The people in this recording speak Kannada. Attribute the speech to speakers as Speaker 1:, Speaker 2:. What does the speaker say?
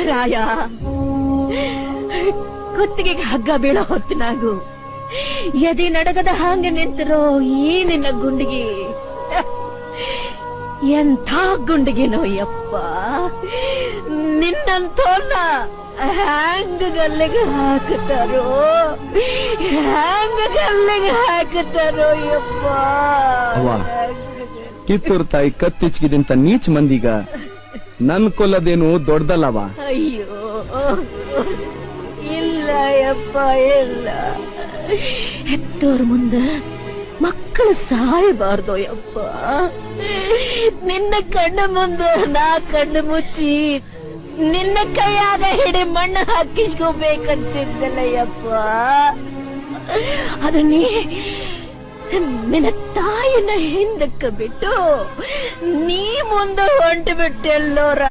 Speaker 1: ರಾಯ, ಕುತ್ತಿಗೆಗೆ ಹಗ್ಗ ಬೀಳೋ ಹೊತ್ತಿನಾಗು ಎದೆ ನಡಗದ ಹಾಂಗೆ ನಿಂತಿರೋ ಈ ನಿನ್ನ ಗುಂಡಿಗೆ ಎಂಥ ಗುಂಡಿಗೆನೋ ಯಪ್ಪ. ನಿನ್ನಂತೋನ್ನ ಹ್ಯಾಂಗ ಗಲ್ಲಿಗೆ ಹಾಕುತ್ತಾರೋ, ಹ್ಯಾಂಗ ಗಲ್ಲಿಗೆ ಹಾಕುತ್ತಾರೋ ಯಪ್ಪ.
Speaker 2: ಕಿತ್ತೂರ್ ತಾಯಿ ಕತ್ತಿಚ್ಕಿದಂತ ನೀಚ್ ಮಂದಿಗ ನನ್ ಕೊಲ್ಲದೇನು ದೊಡ್ಡದಲ್ಲವ.
Speaker 1: ಅಯ್ಯೋ ಇಲ್ಲ ಯಪ್ಪ, ಇಲ್ಲ. ಹೆತ್ತೋರ್ ಮುಂದ ಮಕ್ಕಳು ಸಾಯಬಾರ್ದು ಯಪ್ಪ. ನಿನ್ನ ಕಣ್ಣು ಮುಂದ ನಾ ಕಣ್ಣು ಮುಚ್ಚಿ ನಿನ್ನ ಕೈಯಾಗ ಹಿಡಿ ಮಣ್ಣು ಹಾಕಿಸ್ಕೋಬೇಕಂತಿದ್ದಲ್ಲ ಯಪ್ಪ. ಅದ ನಿನ್ನ ತಾಯಿನ ಹಿಂದಕ್ಕೆ ಬಿಟ್ಟು ನೀ ಮುಂದೆ ಹೊಂಟು ಬಿಟ್ಟೆಲ್ಲೋರ.